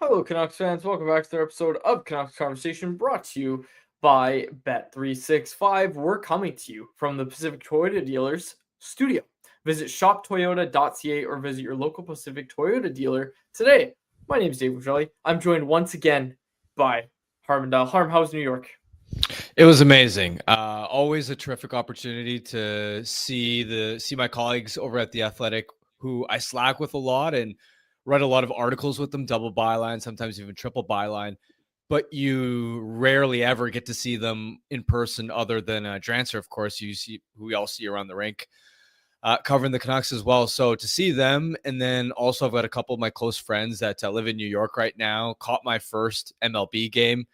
Hello, Canucks fans. Welcome back to another episode of Canucks Conversation, brought to you by Bet365. We're coming to you from the Pacific Toyota Dealers studio. Visit shoptoyota.ca or visit your local Pacific Toyota dealer today. My name is Dave Rogelli. I'm joined once again by Harm Dial. Harm, how's New York? It was amazing. Always a terrific opportunity to see my colleagues over at The Athletic, who I Slack with a lot and read a lot of articles with them, double byline, sometimes even triple byline. But you rarely ever get to see them in person, other than Drancer, of course, who we all see around the rink, covering the Canucks as well. So to see them, and then also I've got a couple of my close friends that live in New York right now, caught my first MLB game.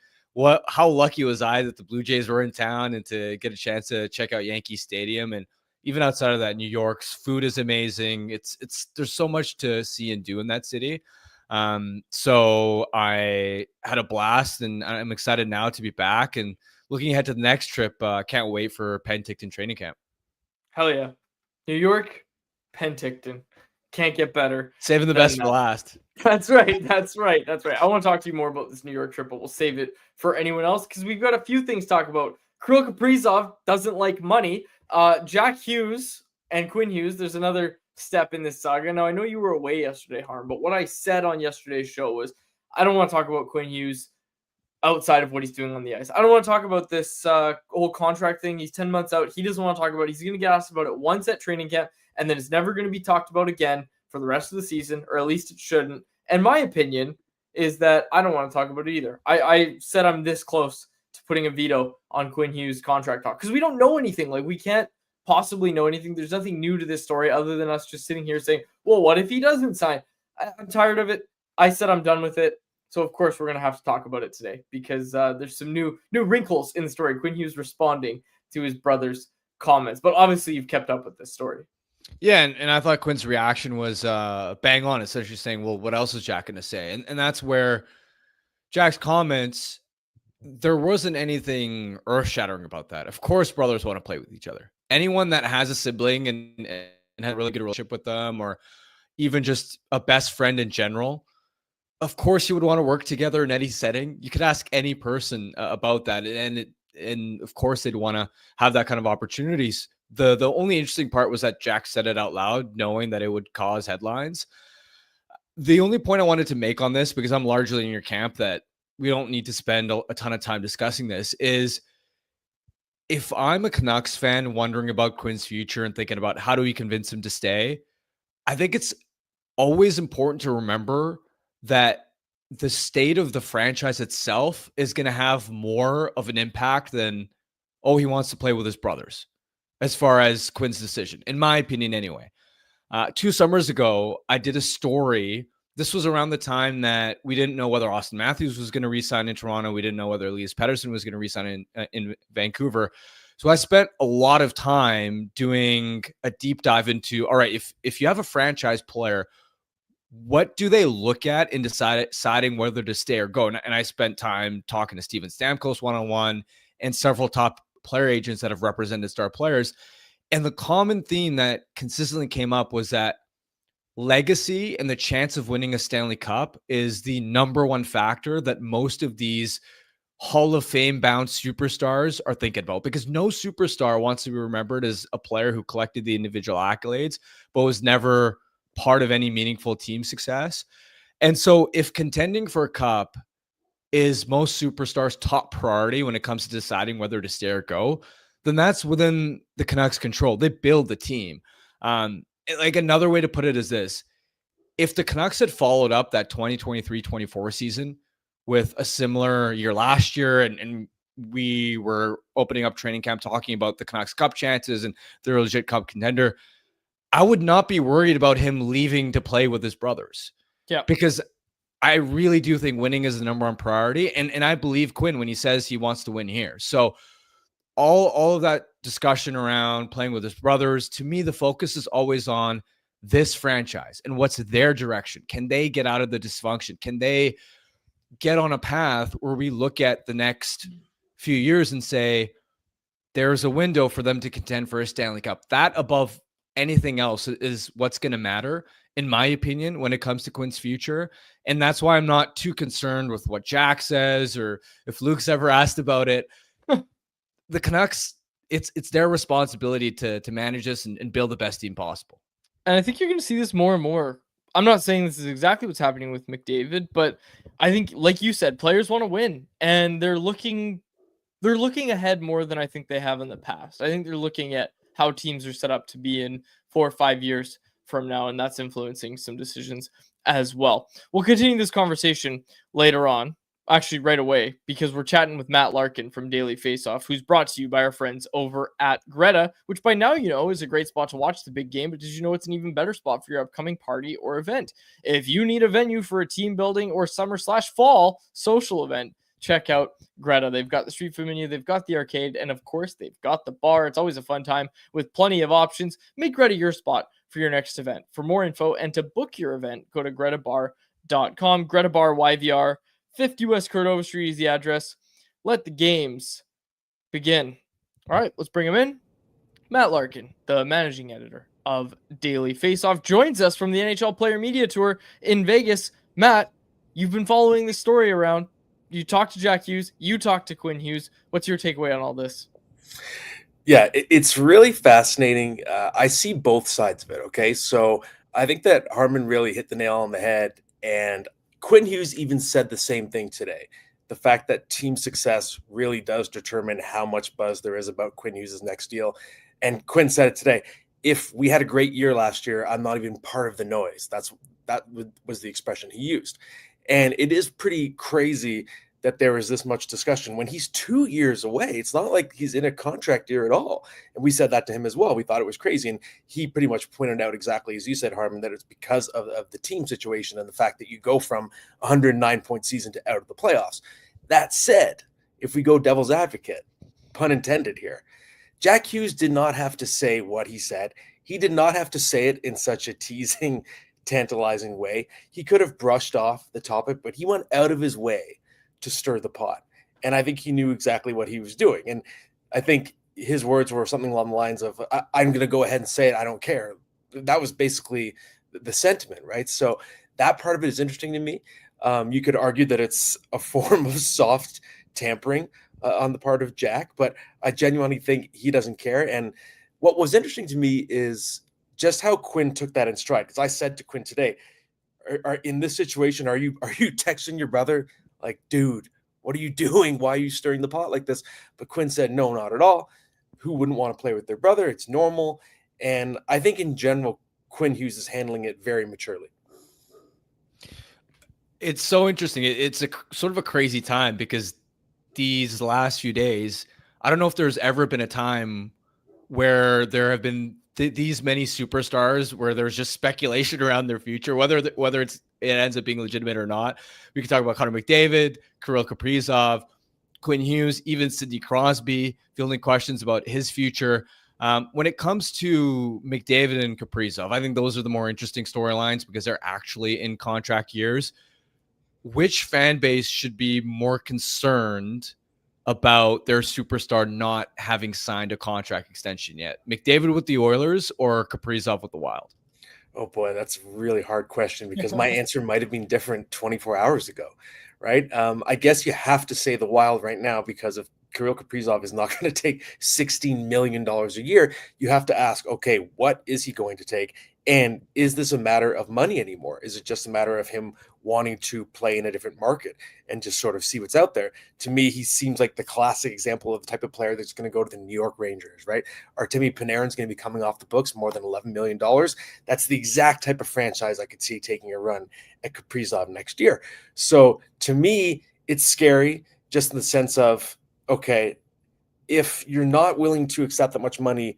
How lucky was I that the Blue Jays were in town and to get a chance to check out Yankee Stadium. And even outside of that, New York's food is amazing. There's so much to see and do in that city. So I had a blast, and I'm excited now to be back and looking ahead to the next trip. Can't wait for Penticton training camp. Hell yeah. New York, Penticton. Can't get better. Saving the best for last. That's right. I want to talk to you more about this New York trip, but we'll save it for anyone else because we've got a few things to talk about. Kirill Kaprizov doesn't like money. Jack Hughes and Quinn Hughes, there's another step in this saga. Now, I know you were away yesterday, Harm, but what I said on yesterday's show was I don't want to talk about Quinn Hughes outside of what he's doing on the ice. I don't want to talk about this whole contract thing. He's 10 months out. He doesn't want to talk about it. He's going to get asked about it once at training camp, and then it's never going to be talked about again for the rest of the season, or at least it shouldn't. And my opinion is that I don't want to talk about it either. I said I'm this close to putting a veto on Quinn Hughes' contract talk because we don't know anything. Like, we can't possibly know anything. There's nothing new to this story other than us just sitting here saying, well, what if he doesn't sign? I'm tired of it. I said I'm done with it. So, of course, we're going to have to talk about it today because there's some new wrinkles in the story. Quinn Hughes responding to his brother's comments. But obviously, you've kept up with this story. Yeah, and I thought Quinn's reaction was bang on, essentially saying, well, what else is Jack going to say? And that's where Jack's comments, there wasn't anything earth-shattering about that. Of course, brothers want to play with each other. Anyone that has a sibling and had a really good relationship with them, or even just a best friend in general, of course you would want to work together in any setting. You could ask any person about that, and of course they'd want to have that kind of opportunities. The only interesting part was that Jack said it out loud, knowing that it would cause headlines. The only point I wanted to make on this, because I'm largely in your camp that we don't need to spend a ton of time discussing this, is if I'm a Canucks fan wondering about Quinn's future and thinking about how do we convince him to stay, I think it's always important to remember that the state of the franchise itself is going to have more of an impact than, oh, he wants to play with his brothers, as far as Quinn's decision, in my opinion anyway. 2 summers ago, I did a story. This was around the time that we didn't know whether Austin Matthews was going to re-sign in Toronto. We didn't know whether Elias Pettersson was going to re-sign in Vancouver. So I spent a lot of time doing a deep dive into, all right, if you have a franchise player, what do they look at in deciding whether to stay or go? And I spent time talking to Steven Stamkos one-on-one and several top player agents that have represented star players. And the common theme that consistently came up was that legacy and the chance of winning a Stanley Cup is the number one factor that most of these Hall of Fame bound superstars are thinking about, because no superstar wants to be remembered as a player who collected the individual accolades, but was never part of any meaningful team success. And so if contending for a cup is most superstars' top priority when it comes to deciding whether to stay or go, then that's within the Canucks' control. They build the team. Like, another way to put it is this: if the Canucks had followed up that 2023-24 season with a similar year last year, and we were opening up training camp talking about the Canucks Cup chances and they're a legit Cup contender, I would not be worried about him leaving to play with his brothers. Yeah, because I really do think winning is the number one priority. And I believe Quinn when he says he wants to win here. So all of that discussion around playing with his brothers, to me, the focus is always on this franchise and what's their direction. Can they get out of the dysfunction? Can they get on a path where we look at the next few years and say, there's a window for them to contend for a Stanley Cup? That, above anything else, is what's going to matter. in my opinion, when it comes to Quinn's future. And that's why I'm not too concerned with what Jack says or if Luke's ever asked about it. The Canucks, it's their responsibility to manage this and build the best team possible. And I think you're going to see this more and more. I'm not saying this is exactly what's happening with McDavid, but I think, like you said, players want to win, and they're looking ahead more than I think they have in the past. I think they're looking at how teams are set up to be in 4 or 5 years from now, and that's influencing some decisions as well. We'll continue this conversation later on, actually right away, because we're chatting with Matt Larkin from Daily Faceoff, who's brought to you by our friends over at Greta, which by now you know is a great spot to watch the big game, but did you know it's an even better spot for your upcoming party or event? If you need a venue for a team building or summer/fall social event, check out Greta. They've got the street food menu, they've got the arcade, and of course, they've got the bar. It's always a fun time with plenty of options. Make Greta your spot for your next event. For more info and to book your event, go to gretabar.com. Greta Bar YVR, 50 West Cordova Street is the address. Let the games begin. All right, let's bring him in. Matt Larkin, the managing editor of Daily Faceoff, joins us from the NHL Player Media Tour in Vegas. Matt, you've been following this story around. You talked to Jack Hughes. You talked to Quinn Hughes. What's your takeaway on all this? Yeah, it's really fascinating. I see both sides of it, okay? So I think that Harmon really hit the nail on the head, and Quinn Hughes even said the same thing today. The fact that team success really does determine how much buzz there is about Quinn Hughes' next deal. And Quinn said it today. If we had a great year last year, I'm not even part of the noise. That was the expression he used. And it is pretty crazy that there is this much discussion when he's 2 years away. It's not like he's in a contract year at all. And we said that to him as well. We thought it was crazy. And he pretty much pointed out exactly, as you said, Harmon, that it's because of the team situation and the fact that you go from 109-point season to out of the playoffs. That said, if we go devil's advocate, pun intended here, Jack Hughes did not have to say what he said. He did not have to say it in such a teasing, tantalizing way. He could have brushed off the topic, but he went out of his way to stir the pot. And I think he knew exactly what he was doing. And I think his words were something along the lines of, I'm going to go ahead and say it. I don't care. That was basically the sentiment, right? So that part of it is interesting to me. You could argue that it's a form of soft tampering on the part of Jack, but I genuinely think he doesn't care. And what was interesting to me is just how Quinn took that in stride. Because I said to Quinn today, are in this situation, are you texting your brother like, dude, what are you doing? Why are you stirring the pot like this? But Quinn said, no, not at all. Who wouldn't want to play with their brother? It's normal. And I think in general, Quinn Hughes is handling it very maturely. It's so interesting. It's a sort of a crazy time because these last few days, I don't know if there's ever been a time where there have been these many superstars where there's just speculation around their future, whether it ends up being legitimate or not. We can talk about Connor McDavid, Kirill Kaprizov, Quinn Hughes, even Sidney Crosby, fielding questions about his future. When it comes to McDavid and Kaprizov, I think those are the more interesting storylines because they're actually in contract years. Which fan base should be more concerned about their superstar not having signed a contract extension yet? McDavid with the Oilers or Kaprizov with the Wild? Oh boy, that's a really hard question because my answer might have been different 24 hours ago, right? I guess you have to say the Wild right now because if Kirill Kaprizov is not going to take $16 million a year, you have to ask, okay, what is he going to take? And is this a matter of money anymore? Is it just a matter of him wanting to play in a different market and just sort of see what's out there? To me, he seems like the classic example of the type of player that's going to go to the New York Rangers, right? Artemi Panarin's going to be coming off the books more than $11 million. That's the exact type of franchise I could see taking a run at Kaprizov next year. So to me, it's scary just in the sense of, okay, if you're not willing to accept that much money,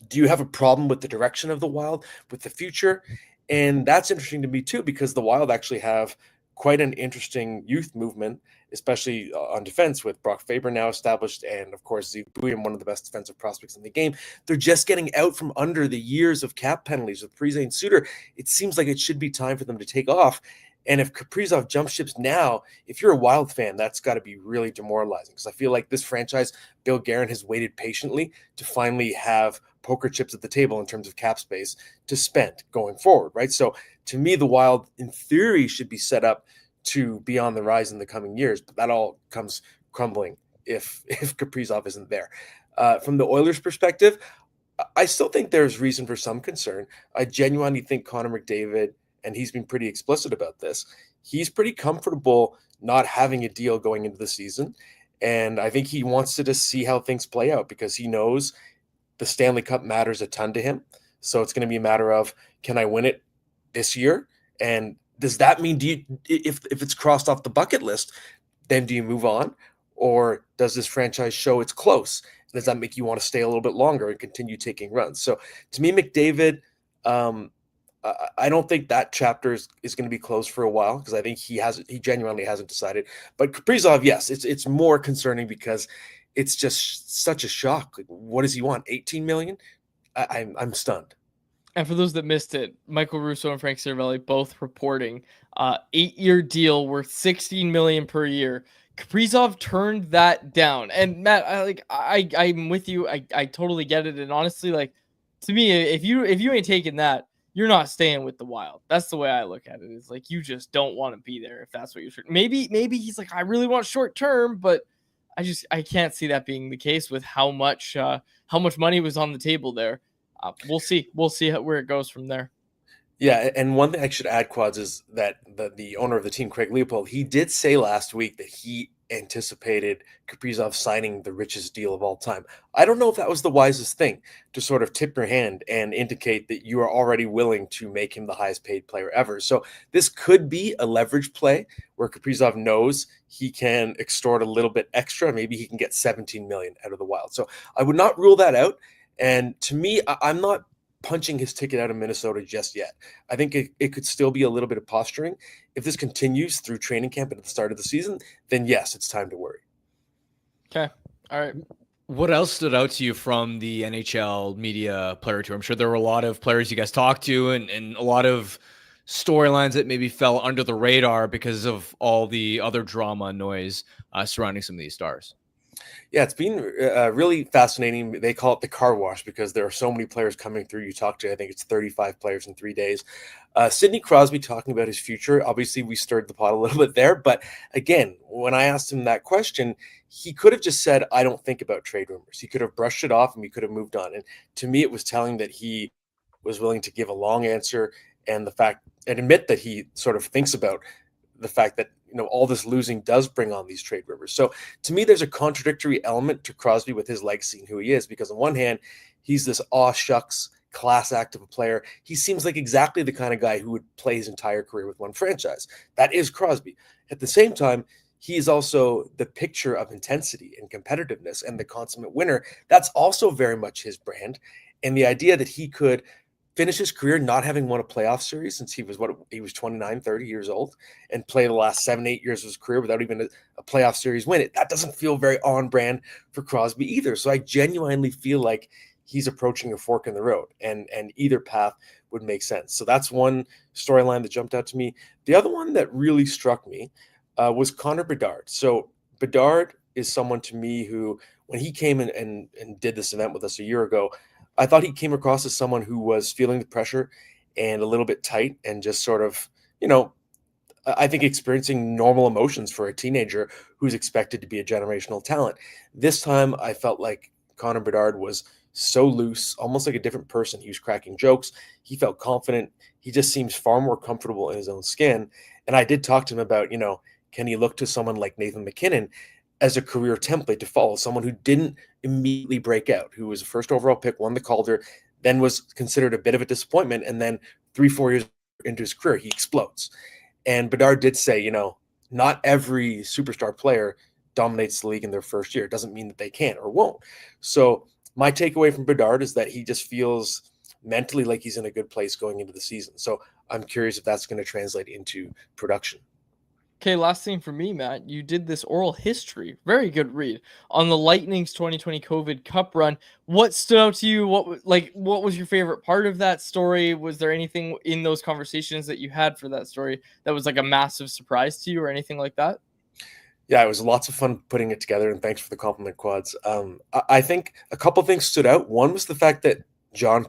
do you have a problem with the direction of the Wild, with the future? And that's interesting to me too, because the Wild actually have quite an interesting youth movement, especially on defense with Brock Faber now established. And of course, Zeke Buium, one of the best defensive prospects in the game. They're just getting out from under the years of cap penalties with Parise and Suter. It seems like it should be time for them to take off. And if Kaprizov jump ships now, if you're a Wild fan, that's got to be really demoralizing because I feel like this franchise, Bill Guerin has waited patiently to finally have poker chips at the table in terms of cap space to spend going forward, right? So to me, the Wild, in theory, should be set up to be on the rise in the coming years, but that all comes crumbling if Kaprizov isn't there. From the Oilers' perspective, I still think there's reason for some concern. I genuinely think Connor McDavid, and he's been pretty explicit about this, he's pretty comfortable not having a deal going into the season. And I think he wants to just see how things play out because he knows the Stanley Cup matters a ton to him. So it's going to be a matter of, can I win it this year? And does that mean, if it's crossed off the bucket list, then do you move on? Or does this franchise show it's close? Does that make you want to stay a little bit longer and continue taking runs? So to me, McDavid, I don't think that chapter is going to be closed for a while because I think he genuinely hasn't decided. But Kaprizov, yes, it's more concerning because it's just such a shock. Like, what does he want? 18 million? I'm stunned. And for those that missed it, Michael Russo and Frank Cervelli both reporting 8-year deal worth $16 million per year. Kaprizov turned that down. And Matt, I'm with you. I totally get it. And honestly, like, to me, if you ain't taking that, you're not staying with the Wild. That's the way I look at it. It's like you just don't want to be there if that's what you're. Maybe he's like, I really want short term, but I can't see that being the case with how much money was on the table there. We'll see where it goes from there. Yeah, and one thing I should add, Quads, is that the owner of the team, Craig Leopold, he did say last week that he anticipated Kaprizov signing the richest deal of all time. I don't know if that was the wisest thing to sort of tip your hand and indicate that you are already willing to make him the highest paid player ever. So this could be a leverage play where Kaprizov knows he can extort a little bit extra. Maybe he can get 17 million out of the Wild. So I would not rule that out. And to me, I'm not punching his ticket out of Minnesota just yet. I think it could still be a little bit of posturing. If this continues through training camp and at the start of the season, then yes, it's time to worry. Okay. All right. What else stood out to you from the NHL media player tour? I'm sure there were a lot of players you guys talked to and a lot of storylines that maybe fell under the radar because of all the other drama and noise surrounding some of these stars. Yeah, it's been really fascinating. They call it the car wash because there are so many players coming through. You talk to, I think it's 35 players in 3 days. Sidney Crosby talking about his future. Obviously, we stirred the pot a little bit there. But again, when I asked him that question, he could have just said, I don't think about trade rumors. He could have brushed it off and we could have moved on. And to me, it was telling that he was willing to give a long answer and admit that he sort of thinks about the fact that all this losing does bring on these trade rumors. So to me, there's a contradictory element to Crosby with his legacy and who he is, because on one hand, he's this aw shucks class act of a player. He seems like exactly the kind of guy who would play his entire career with one franchise. That is Crosby. At the same time, he is also the picture of intensity and competitiveness and the consummate winner. That's also very much his brand. And the idea that he could finish his career not having won a playoff series since he was 29, 30 years old, and play the last 7-8 years of his career without even a playoff series win. That doesn't feel very on brand for Crosby either. So I genuinely feel like he's approaching a fork in the road, and either path would make sense. So that's one storyline that jumped out to me. The other one that really struck me was Connor Bedard. So Bedard is someone to me who, when he came in and did this event with us a year ago, I thought he came across as someone who was feeling the pressure and a little bit tight and just sort of, I think experiencing normal emotions for a teenager who's expected to be a generational talent. This time I felt like Connor Bedard was so loose, almost like a different person. He was cracking jokes. He felt confident. He just seems far more comfortable in his own skin. And I did talk to him about, can he look to someone like Nathan McKinnon as a career template to follow, someone who didn't immediately break out, who was a first overall pick, won the Calder, then was considered a bit of a disappointment, and then 3-4 years into his career, he explodes. And Bedard did say, not every superstar player dominates the league in their first year. It doesn't mean that they can't or won't. So my takeaway from Bedard is that he just feels mentally like he's in a good place going into the season. So I'm curious if that's going to translate into production. Okay, last thing for me, Matt. You did this oral history, very good read, on the Lightning's 2020 COVID Cup run. What stood out to you? What was your favorite part of that story? Was there anything in those conversations that you had for that story that was like a massive surprise to you or anything like that? Yeah, it was lots of fun putting it together, and thanks for the compliment, Quads. I think a couple things stood out. One was the fact that John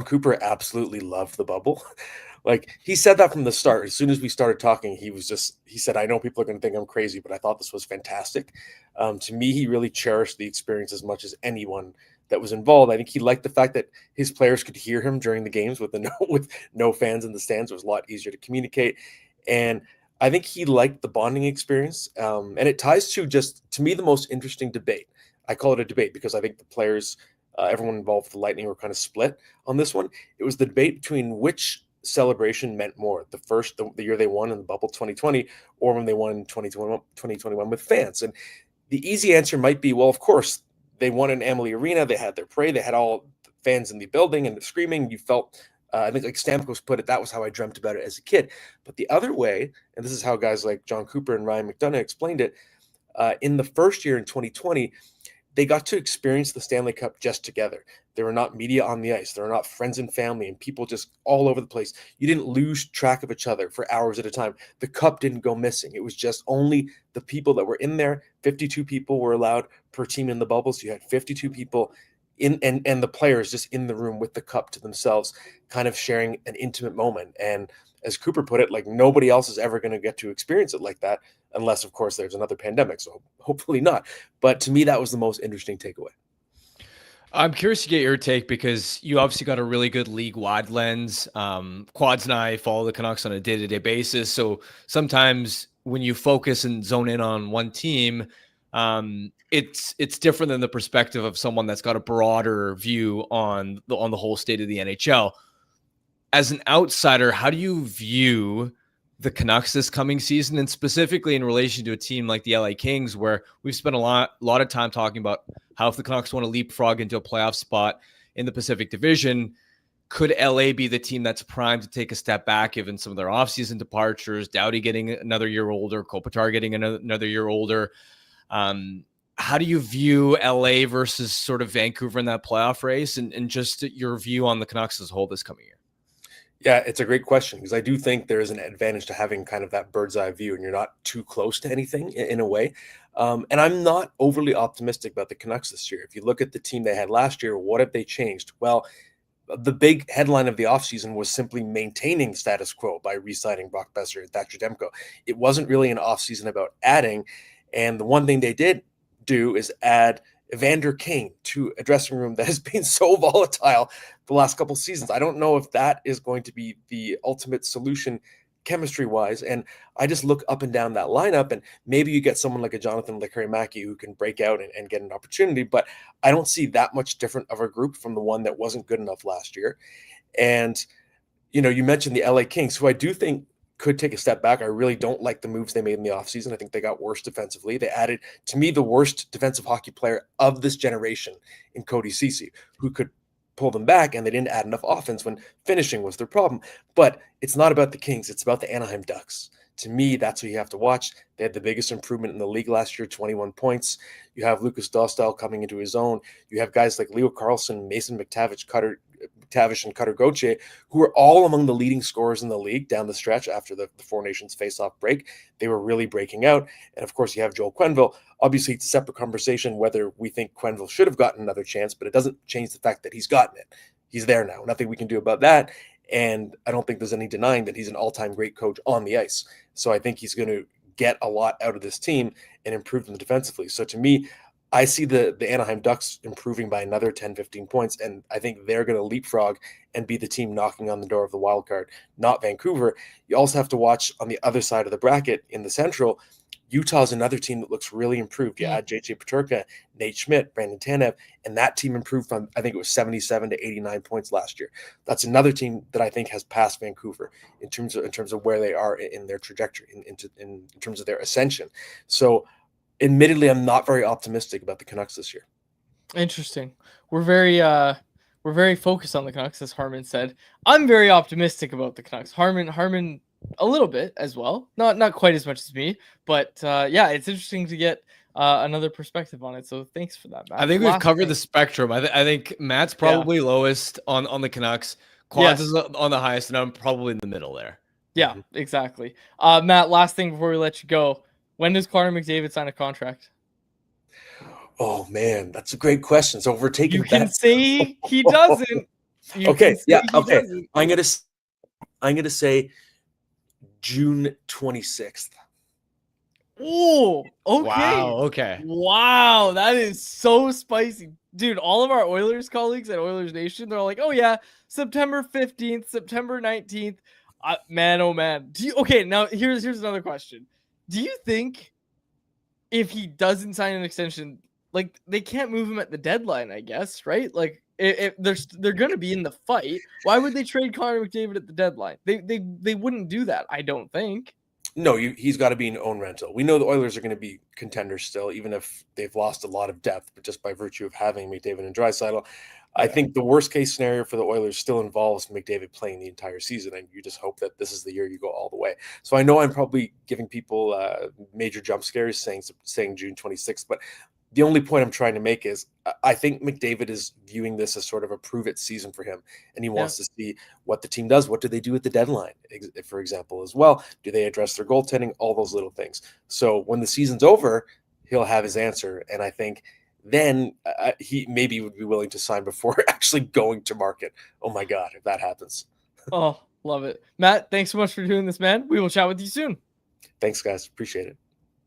Cooper absolutely loved the bubble. Like, he said that from the start. As soon as we started talking, he said, I know people are going to think I'm crazy, but I thought this was fantastic. To me, he really cherished the experience as much as anyone that was involved. I think he liked the fact that his players could hear him during the games with with no fans in the stands. It was a lot easier to communicate. And I think he liked the bonding experience. And it ties to me, the most interesting debate. I call it a debate because I think the players, everyone involved with the Lightning, were kind of split on this one. It was the debate between which celebration meant more, the year they won in the bubble 2020, or when they won in 2021 with fans. And the easy answer might be, well, of course, they won in Amalie Arena, they had their parade, they had all the fans in the building and the screaming. You felt, I think, like Stamkos put it, that was how I dreamt about it as a kid. But the other way, and this is how guys like John Cooper and Ryan McDonough explained it, in the first year in 2020, they got to experience the Stanley Cup just together. There were not media on the ice. There were not friends and family and people just all over the place. You didn't lose track of each other for hours at a time. The cup didn't go missing. It was just only the people that were in there. 52 people were allowed per team in the bubble. So you had 52 people in, and the players just in the room with the cup to themselves, kind of sharing an intimate moment. And as Cooper put it, like, nobody else is ever going to get to experience it like that, unless, of course, there's another pandemic. So hopefully not. But to me, that was the most interesting takeaway. I'm curious to get your take because you obviously got a really good league-wide lens. Quads and I follow the Canucks on a day-to-day basis. So sometimes when you focus and zone in on one team, it's different than the perspective of someone that's got a broader view on the whole state of the NHL. As an outsider, how do you view the Canucks this coming season, and specifically in relation to a team like the LA Kings, where we've spent a lot of time talking about how if the Canucks want to leapfrog into a playoff spot in the Pacific Division, could LA be the team that's primed to take a step back given some of their offseason departures, Doughty getting another year older, Kopitar getting another year older? How do you view LA versus sort of Vancouver in that playoff race, and just your view on the Canucks as a whole this coming year? Yeah, it's a great question because I do think there is an advantage to having kind of that bird's eye view and you're not too close to anything in a way. And I'm not overly optimistic about the Canucks this year. If you look at the team they had last year, what have they changed? Well, the big headline of the offseason was simply maintaining status quo by re-signing Brock Besser and Thatcher Demko. It wasn't really an offseason about adding. And the one thing they did do is add Evander Kane to a dressing room that has been so volatile the last couple seasons. I don't know if that is going to be the ultimate solution chemistry-wise. And I just look up and down that lineup, and maybe you get someone like a Jonathan Lekary-Mackey who can break out and get an opportunity, but I don't see that much different of a group from the one that wasn't good enough last year. And, you mentioned the LA Kings, who I do think could take a step back. I really don't like the moves they made in the offseason. I think they got worse defensively. They added, to me, the worst defensive hockey player of this generation in Cody Ceci, who could pull them back, and they didn't add enough offense when finishing was their problem. But it's not about the Kings. It's about the Anaheim Ducks. To me, that's what you have to watch. They had the biggest improvement in the league last year, 21 points. You have Lucas Dostal coming into his own. You have guys like Leo Carlson, Mason McTavish, and Cutter Gauthier, who are all among the leading scorers in the league down the stretch after the Four Nations face-off break. They were really breaking out. And of course, you have Joel Quenneville. Obviously, it's a separate conversation whether we think Quenneville should have gotten another chance, but it doesn't change the fact that he's gotten it. He's there now. Nothing we can do about that. And I don't think there's any denying that he's an all-time great coach on the ice. So I think he's going to get a lot out of this team and improve them defensively. So to me, I see the Anaheim Ducks improving by another 10, 15 points, and I think they're going to leapfrog and be the team knocking on the door of the wild card, not Vancouver. You also have to watch on the other side of the bracket in the Central. Utah's another team that looks really improved. You add JJ Peterka, Nate Schmidt, Brandon Tanev, and that team improved from, I think it was 77 to 89 points last year. That's another team that I think has passed Vancouver in terms of where they are in their trajectory, in terms of their ascension. So admittedly, I'm not very optimistic about the Canucks this year. Interesting. We're very focused on the Canucks, as Harman said. I'm very optimistic about the Canucks. Harman a little bit as well, not quite as much as me, but yeah, it's interesting to get another perspective on it. So thanks for that, Matt. I think we've covered the spectrum. I think Matt's probably lowest on the Canucks. Quads is on the highest, and I'm probably in the middle there. Yeah, exactly. Matt, last thing before we let you go. When does Connor McDavid sign a contract? Oh man, that's a great question. So we're taking. You can say he doesn't. You Okay, can say yeah, he okay. doesn't. I'm gonna say June 26th. Oh, Wow. okay. Okay. Wow, that is so spicy. Dude, all of our Oilers colleagues at Oilers Nation, they're all like, oh yeah, September 15th, September 19th. Man, oh man. Okay, now here's another question. Do you think if he doesn't sign an extension, like they can't move him at the deadline, I guess, right? Like if they're gonna be in the fight, why would they trade Connor McDavid at the deadline? They wouldn't do that, I don't think. No, he's got to be an own rental. We know the Oilers are going to be contenders still, even if they've lost a lot of depth, but just by virtue of having McDavid and Draisaitl. I Yeah. think the worst case scenario for the Oilers still involves McDavid playing the entire season, and you just hope that this is the year you go all the way. So I know I'm probably giving people major jump scares saying June 26th, but the only point I'm trying to make is I think McDavid is viewing this as sort of a prove it season for him, and he Yeah. wants to see what the team does. What do they do at the deadline, for example, as well? Do they address their goaltending? All those little things. So when the season's over, he'll have his answer, and I think then he maybe would be willing to sign before actually going to market. Oh my God, if that happens. Oh, love it. Matt, thanks so much for doing this, man. We will chat with you soon. Thanks, guys. Appreciate it.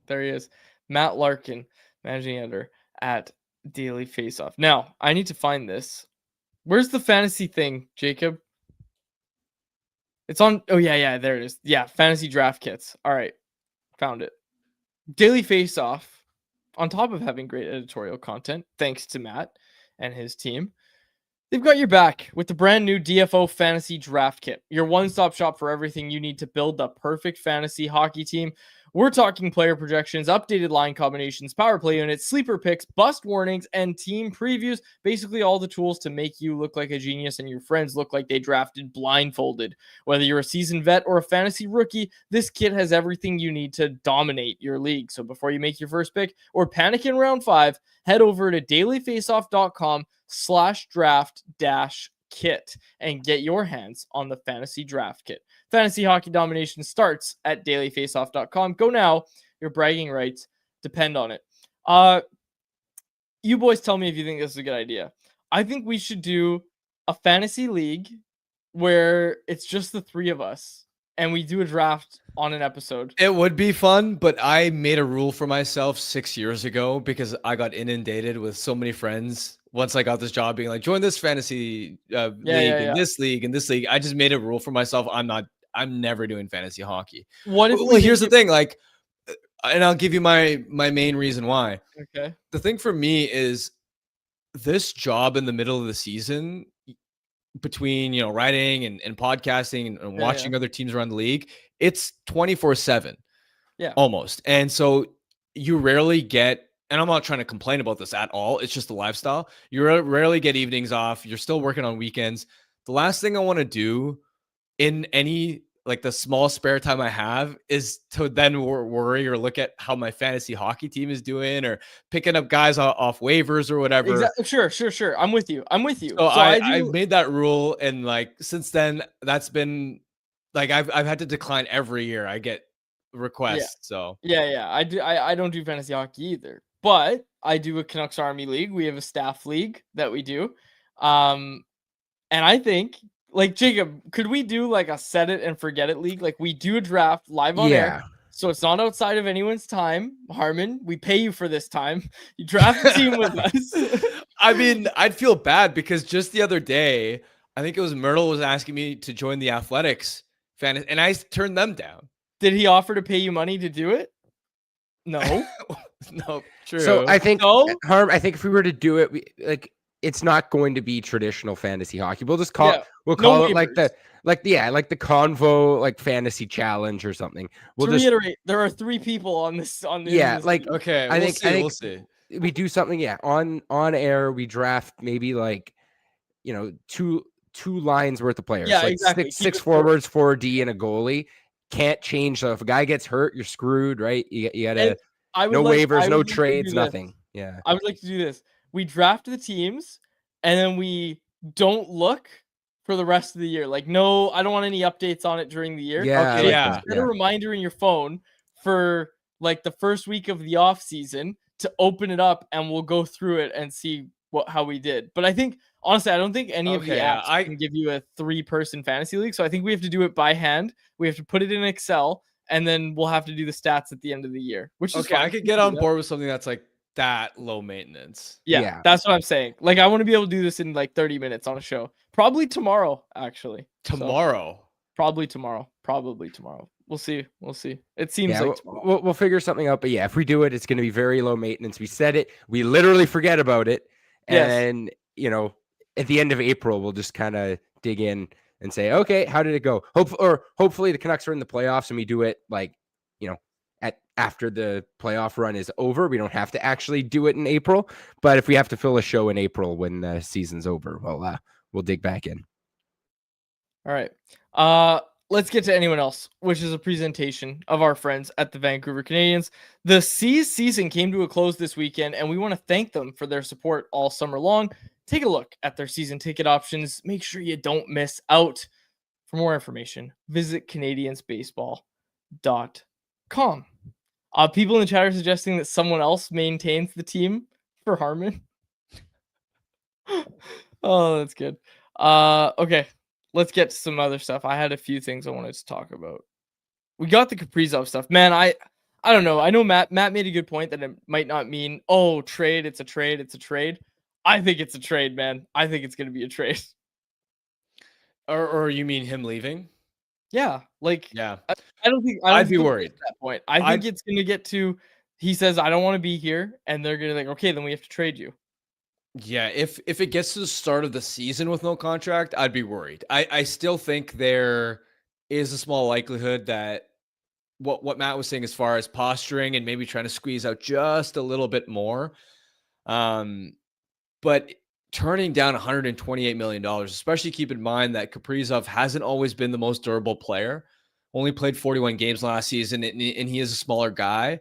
There he is. Matt Larkin, managing editor at Daily Faceoff. Now, I need to find this. Where's the fantasy thing, Jacob? It's on. Oh, yeah, there it is. Yeah, fantasy draft kits. All right, found it. Daily Faceoff, on top of having great editorial content, thanks to Matt and his team, they've got your back with the brand new DFO Fantasy Draft Kit, your one-stop shop for everything you need to build the perfect fantasy hockey team. We're talking player projections, updated line combinations, power play units, sleeper picks, bust warnings, and team previews. Basically all the tools to make you look like a genius and your friends look like they drafted blindfolded. Whether you're a seasoned vet or a fantasy rookie, this kit has everything you need to dominate your league. So before you make your first pick or panic in round 5, head over to dailyfaceoff.com/draft-kit and get your hands on the fantasy draft kit. Fantasy hockey domination starts at dailyfaceoff.com. Go now. Your bragging rights depend on it. You boys tell me if you think this is a good idea. I think we should do a fantasy league where it's just the three of us and we do a draft on an episode. It would be fun, but I made a rule for myself 6 years ago because I got inundated with so many friends once I got this job being like, join this fantasy league and this league and this league. I just made a rule for myself. I'm never doing fantasy hockey. What if well, here's the thing, like, and I'll give you my main reason why. Okay. The thing for me is this job in the middle of the season between, writing and podcasting and watching other teams around the league, it's 24/7. Yeah. Almost. And so you rarely get, and I'm not trying to complain about this at all, it's just the lifestyle. You rarely get evenings off. You're still working on weekends. The last thing I want to do in any, like, the small spare time I have is to then worry or look at how my fantasy hockey team is doing or picking up guys off waivers or whatever. Exactly. Sure. I'm with you. So I've made that rule, and like since then, that's been like I've had to decline every year I get requests. So yeah. I don't do fantasy hockey either, but I do a Canucks Army league. We have a staff league that we do, and I think, like, Jacob, could we do like a set it and forget it league? Like, we do a draft live on air, so it's not outside of anyone's time. Harmon, we pay you for this time. You draft a team with us. I mean, I'd feel bad because just the other day, I think it was Myrtle was asking me to join the Athletics fan, and I turned them down. Did he offer to pay you money to do it? No. No, true. So I think, No? I think if we were to do it, it's not going to be traditional fantasy hockey. We'll just call it like the Convo, like fantasy challenge or something. To reiterate, there are 3 people on this. Okay, I think we'll see. We do something, on air. We draft maybe like, two lines worth of players. Yeah, like exactly. Six forwards, 4D, and a goalie. Can't change. So if a guy gets hurt, you're screwed, right? You gotta no waivers, no trades, nothing. Yeah, I would like to do this. We draft the teams, and then we don't look for the rest of the year. Like, no, I don't want any updates on it during the year. Yeah, okay, like set a reminder in your phone for like the first week of the off season to open it up, and we'll go through it and see how we did. But I think honestly, I don't think any of the apps I can give you a 3-person fantasy league. So I think we have to do it by hand. We have to put it in Excel, and then we'll have to do the stats at the end of the year, which is okay. fine. I could get on board with something that's like that low maintenance. Yeah, that's what I'm saying. Like, I want to be able to do this in like 30 minutes on a show. Probably tomorrow, actually. Tomorrow. So, probably tomorrow. We'll see. It seems like we'll figure something out. But yeah, if we do it, it's going to be very low maintenance. We said it. We literally forget about it. And, at the end of April, we'll just kind of dig in and say, okay, how did it go? Hopefully the Canucks are in the playoffs and we do it like, after the playoff run is over. We don't have to actually do it in April. But if we have to fill a show in April when the season's over, we'll dig back in. All right. Let's get to anyone else, which is a presentation of our friends at the Vancouver Canadians. The C's season came to a close this weekend, and we want to thank them for their support all summer long. Take a look at their season ticket options. Make sure you don't miss out. For more information, visit CanadiansBaseball.com. People in the chat are suggesting that someone else maintains the team for Harmon. Oh, that's good. Okay. Let's get to some other stuff. I had a few things I wanted to talk about. We got the Kaprizov stuff. Man, I don't know. I know Matt made a good point that it might not mean, trade, it's a trade. I think it's a trade, man. I think it's going to be a trade. Or you mean him leaving? Yeah. Yeah. I don't think I'd be worried at that point. I think it's going to get to, he says, I don't want to be here. And they're going to okay, then we have to trade you. Yeah, if it gets to the start of the season with no contract, I'd be worried. I still think there is a small likelihood that what Matt was saying as far as posturing and maybe trying to squeeze out just a little bit more. But turning down $128 million, especially keep in mind that Kaprizov hasn't always been the most durable player. Only played 41 games last season, and he is a smaller guy.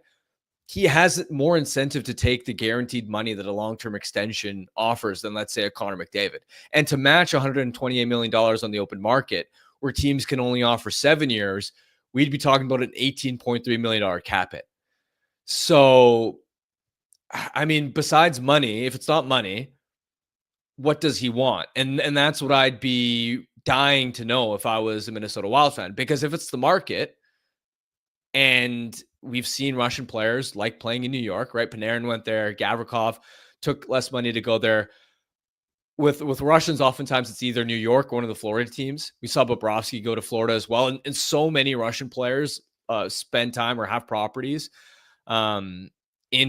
He has more incentive to take the guaranteed money that a long-term extension offers than, let's say, a Connor McDavid. And to match $128 million on the open market, where teams can only offer 7 years, we'd be talking about an $18.3 million cap hit. So, I mean, besides money, if it's not money, what does he want? And that's what I'd be dying to know if I was a Minnesota Wild fan. Because if it's the market, and we've seen Russian players like playing in New York, right? Panarin went there. Gavrikov took less money to go there. With Russians, oftentimes it's either New York or one of the Florida teams. We saw Bobrovsky go to Florida as well. And so many Russian players spend time or have properties in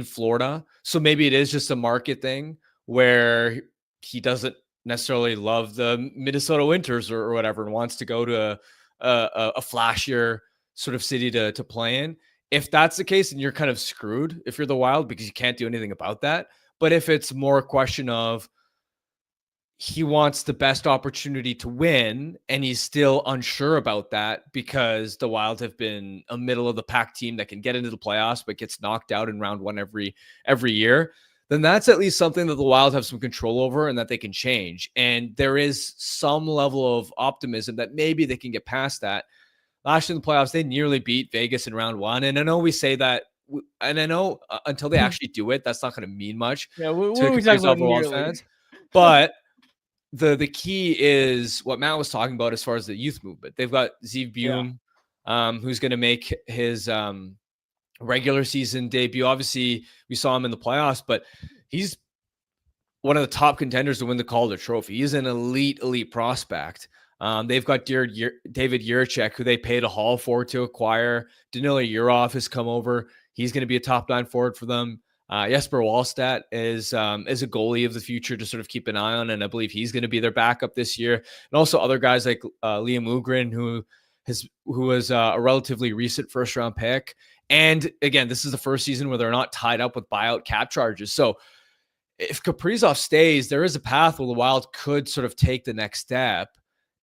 Florida. So maybe it is just a market thing where he doesn't necessarily love the Minnesota winters or whatever and wants to go to a flashier sort of city to play in. If that's the case, then you're kind of screwed if you're the Wild because you can't do anything about that. But if it's more a question of he wants the best opportunity to win and he's still unsure about that because the Wild have been a middle of the pack team that can get into the playoffs but gets knocked out in round one every year, then that's at least something that the Wild have some control over and that they can change. And there is some level of optimism that maybe they can get past that. Last year in the playoffs, they nearly beat Vegas in round one. And I know we say that, and I know until they actually do it, that's not going to mean much to Wild fans. But the key is what Matt was talking about as far as the youth movement. They've got Zeev Buum, who's going to make his regular season debut. Obviously, we saw him in the playoffs, but he's one of the top contenders to win the Calder Trophy. He's an elite prospect. They've got David Jiricek, who they paid a haul for to acquire. Danilo Yurov has come over. He's going to be a top line forward for them. Jesper Wallstedt is a goalie of the future to sort of keep an eye on, and I believe he's going to be their backup this year. And also other guys like Liam Ugrin, who was a relatively recent first-round pick. And again, this is the first season where they're not tied up with buyout cap charges. So if Kaprizov stays, there is a path where the Wild could sort of take the next step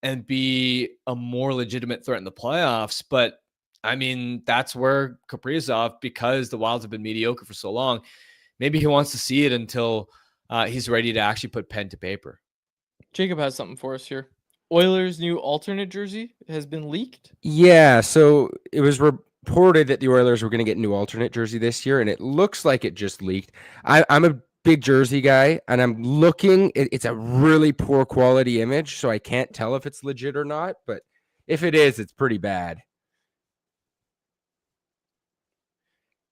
and be a more legitimate threat in the playoffs. But I mean, that's where Kaprizov, because the Wilds have been mediocre for so long, maybe he wants to see it until he's ready to actually put pen to paper. Jacob has something for us here. Oilers' new alternate jersey has been leaked. Yeah, so it was reported that the Oilers were going to get a new alternate jersey this year, and it looks like it just leaked. I'm a big jersey guy, and I'm looking. It's a really poor quality image, so I can't tell if it's legit or not. But if it is, it's pretty bad.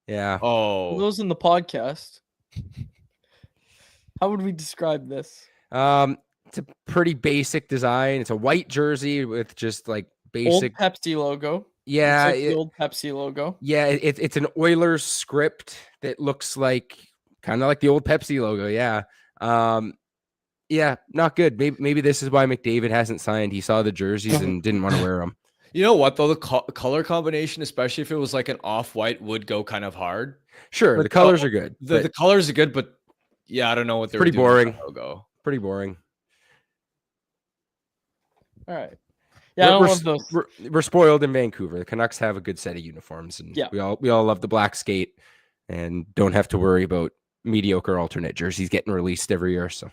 Yeah. For Oh, those in the podcast, how would we describe this? It's a pretty basic design. It's a white jersey with just like basic Old Pepsi logo. Yeah, Looks like the old Pepsi logo. Yeah, it's an Oilers script that looks like kind of like the old Pepsi logo. Yeah. Yeah, not good. Maybe this is why McDavid hasn't signed. He saw the jerseys and didn't want to wear them. You know what though? The color combination, especially if it was like an off-white, would go kind of hard. Sure, but the colors are good. The colors are good, but yeah, I don't know what they're pretty doing boring. with the logo. Pretty boring. All right. Yeah, I don't love those. We're spoiled in Vancouver. The Canucks have a good set of uniforms, and we all love the black skate, and don't have to worry about mediocre alternate jerseys getting released every year. So,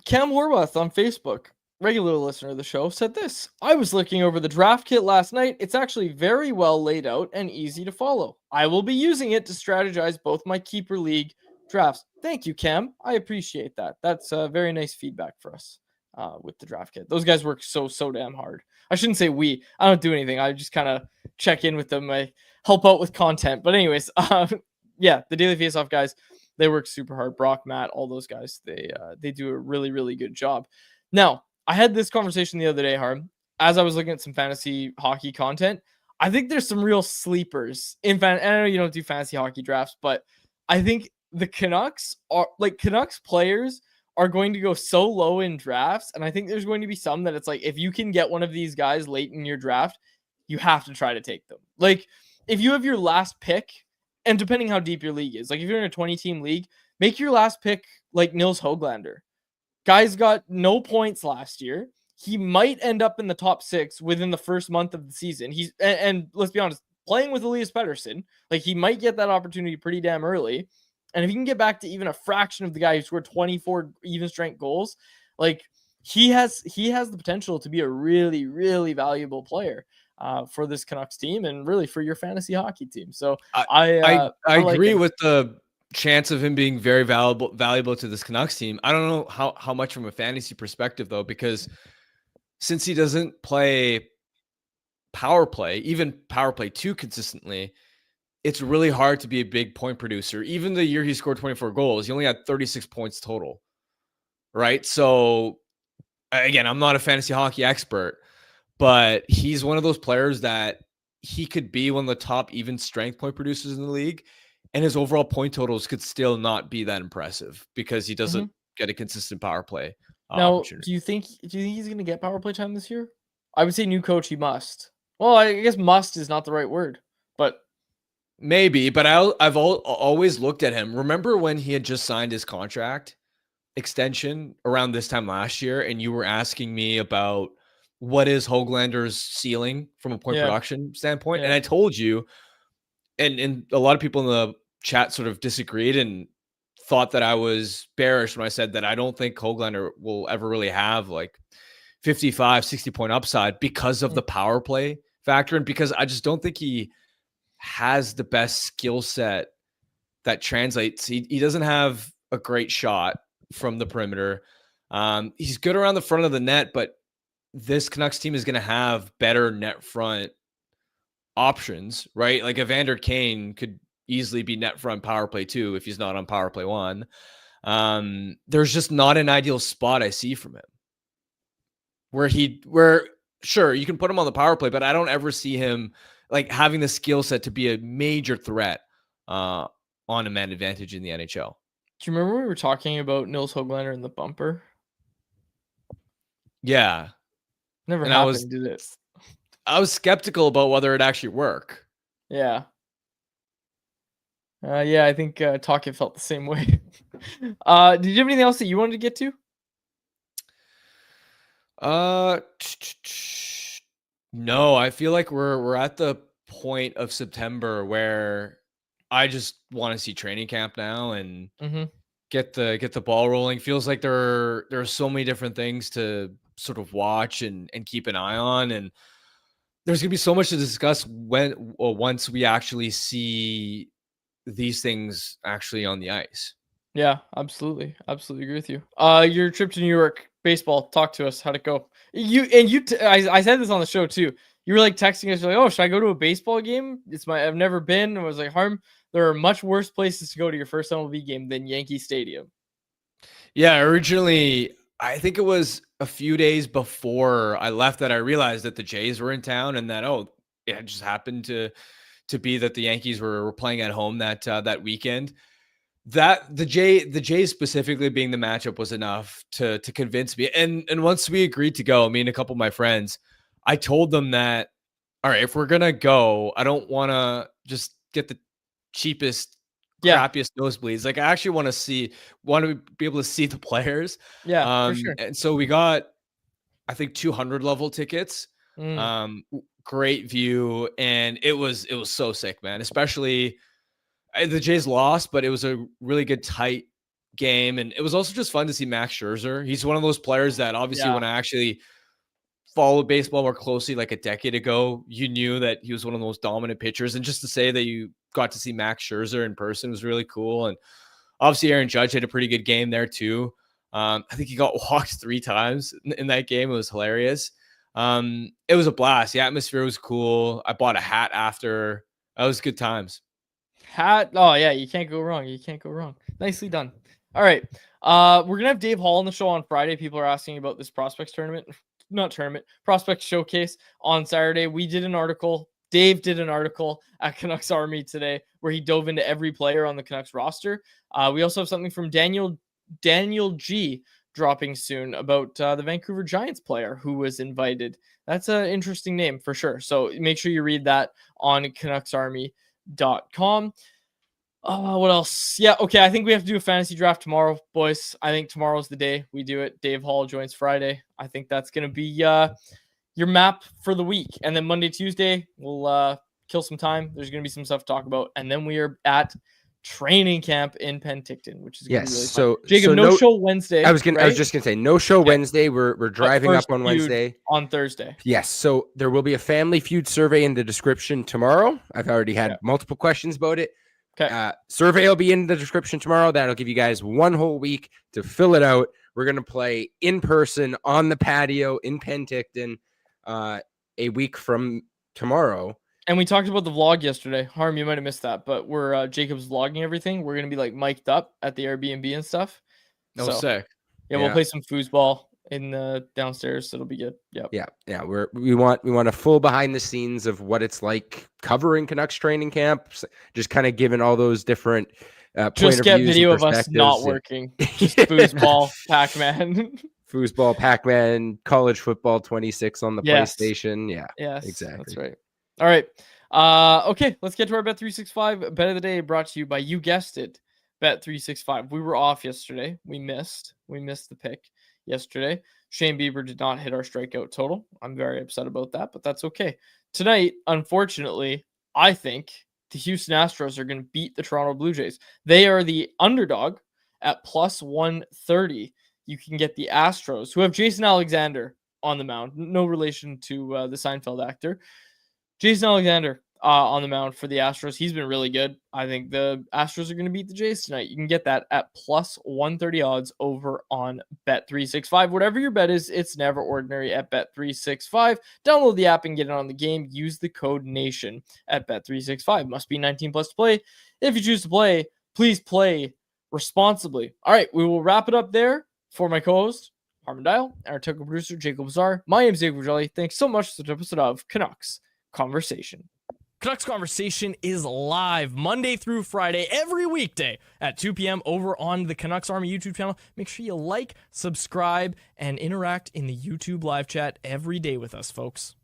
Cam Horwath on Facebook, regular listener of the show, said this: I was looking over the draft kit last night. It's actually very well laid out and easy to follow. I will be using it to strategize both my keeper league drafts. Thank you, Cam. I appreciate that. That's very nice feedback for us with the draft kit. Those guys work so damn hard. I shouldn't say we. I don't do anything. I just kind of check in with them. I help out with content. But anyways, yeah, the Daily Faceoff guys, they work super hard. Brock, Matt, all those guys, they do a really good job. Now, I had this conversation the other day, Harm, as I was looking at some fantasy hockey content. I think there's some real sleepers in I know you don't do fantasy hockey drafts, but I think the Canucks players are going to go so low in drafts. And I think there's going to be some that it's like, if you can get one of these guys late in your draft, you have to try to take them. Like if you have your last pick, and depending how deep your league is, like if you're in a 20-team league, make your last pick like Nils Höglander. Guy's got no points last year. He might end up in the top 6 within the first month of the season. He's and let's be honest, playing with Elias Pettersson, like he might get that opportunity pretty damn early. And if you can get back to even a fraction of the guy who scored 24 even strength goals, like he has the potential to be a really valuable player for this Canucks team and really for your fantasy hockey team. So I agree with the chance of him being very valuable to this Canucks team. I don't know how much from a fantasy perspective though, because since he doesn't play power play, even power play 2 consistently, it's really hard to be a big point producer. Even the year he scored 24 goals, he only had 36 points total, right? So again, I'm not a fantasy hockey expert, but he's one of those players that he could be one of the top even strength point producers in the league, and his overall point totals could still not be that impressive because he doesn't get a consistent power play opportunity. Do you think he's going to get power play time this year? I would say new coach, he must. Well, I guess must is not the right word, but maybe. But I've always looked at him. Remember when he had just signed his contract extension around this time last year, and you were asking me about what is Höglander's ceiling from a point production standpoint, and I told you, and a lot of people in the chat sort of disagreed and thought that I was bearish when I said that I don't think Höglander will ever really have like 55, 60 point upside because of the power play factor, and because I just don't think he has the best skill set that translates. He doesn't have a great shot from the perimeter. He's good around the front of the net, but this Canucks team is going to have better net front options, right? Like Evander Kane could easily be net front power play 2 if he's not on power play 1. There's just not an ideal spot I see from him where sure you can put him on the power play, but I don't ever see him like having the skill set to be a major threat on a man advantage in the NHL. Do you remember we were talking about Nils Höglander in the bumper? Yeah. Never happened, did it? I was skeptical about whether it actually work. Yeah. Yeah, I think Talkit felt the same way. Did you have anything else that you wanted to get to? No, I feel like we're at the point of September where I just want to see training camp now and get the ball rolling. Feels like there are so many different things to sort of watch and keep an eye on, and there's gonna be so much to discuss once we actually see these things actually on the ice. Yeah, absolutely. Absolutely agree with you. Your trip to New York, baseball, talk to us. How'd it go? I said this on the show too. You were like texting us, you're like, oh, should I go to a baseball game? I've never been. I was like, there are much worse places to go to your first MLB game than Yankee Stadium. Yeah, originally, I think it was a few days before I left that I realized that the Jays were in town and that, it just happened to be that the Yankees were playing at home that weekend. That the Jays specifically being the matchup was enough to convince me. And once we agreed to go, me and a couple of my friends, I told them that, all right, if we're gonna go, I don't want to just get the cheapest, Yeah, crappiest nosebleeds. Like, I actually want to be able to see the players. yeah, for sure. And so we got, I think, 200 level tickets. Mm, Great view, and it was so sick, man. Especially the Jays lost, but it was a really good tight game, and it was also just fun to see Max Scherzer. He's one of those players that obviously yeah, when I actually followed baseball more closely like a decade ago, you knew that he was one of the most dominant pitchers. And just to say that you got to see Max Scherzer in person was really cool. And obviously Aaron Judge had a pretty good game there too. I think he got walked 3 times in that game. It was hilarious. It was a blast. The atmosphere was cool. I bought a hat after. That was good times. Hat. Oh yeah, you can't go wrong. You can't go wrong. Nicely done. All right. We're gonna have Dave Hall on the show on Friday. People are asking about this prospects tournament, not tournament, prospect showcase on Saturday. We did an article. Dave did an article at Canucks Army today where he dove into every player on the Canucks roster. We also have something from Daniel G dropping soon about the Vancouver Giants player who was invited. That's an interesting name for sure. So make sure you read that on CanucksArmy.com. What else? Yeah, okay. I think we have to do a fantasy draft tomorrow, boys. I think tomorrow's the day we do it. Dave Hall joins Friday. I think that's gonna be your map for the week. And then Monday, Tuesday, we'll kill some time. There's gonna be some stuff to talk about. And then we are at training camp in Penticton, which is gonna be really fun. Jacob, no show Wednesday. I was just gonna say no show Wednesday. We're driving up on Wednesday. On Thursday. Yes. So there will be a Family Feud survey in the description tomorrow. I've already had multiple questions about it. Okay. Survey will be in the description tomorrow. That'll give you guys one whole week to fill it out. We're gonna play in person on the patio in Penticton a week from tomorrow. And we talked about the vlog yesterday. Harm, you might have missed that, but we're Jacob's vlogging everything. We're gonna be like mic'd up at the Airbnb and stuff. So sick. Yeah, we'll play some foosball in the downstairs. So it'll be good. Yep. Yeah. We want a full behind the scenes of what it's like covering Canucks training camps. Just kind of giving all those different just get video of us not working. Just foosball, Pac-Man. Foosball, Pac-Man, college football 26 on the PlayStation. Yeah. Yes. Exactly. That's right. All right. Okay, let's get to our Bet365 bet of the day brought to you by, you guessed it, Bet365. We were off yesterday. We missed the pick yesterday. Shane Bieber did not hit our strikeout total. I'm very upset about that, but that's okay. Tonight, unfortunately, I think the Houston Astros are going to beat the Toronto Blue Jays. They are the underdog at plus 130. You can get the Astros, who have Jason Alexander on the mound. No relation to the Seinfeld actor. Jason Alexander on the mound for the Astros. He's been really good. I think the Astros are going to beat the Jays tonight. You can get that at plus 130 odds over on Bet365. Whatever your bet is, it's never ordinary at Bet365. Download the app and get it on the game. Use the code NATION at Bet365. Must be 19 plus to play. If you choose to play, please play responsibly. All right, we will wrap it up there. For my co-host, Harmon Dial, and our technical producer, Jacob Lazar, my name is Jacob Jelly. Thanks so much for this episode of Canucks Conversation. Canucks Conversation is live Monday through Friday, every weekday at 2 p.m. over on the Canucks Army YouTube channel. Make sure you like, subscribe, and interact in the YouTube live chat every day with us, folks.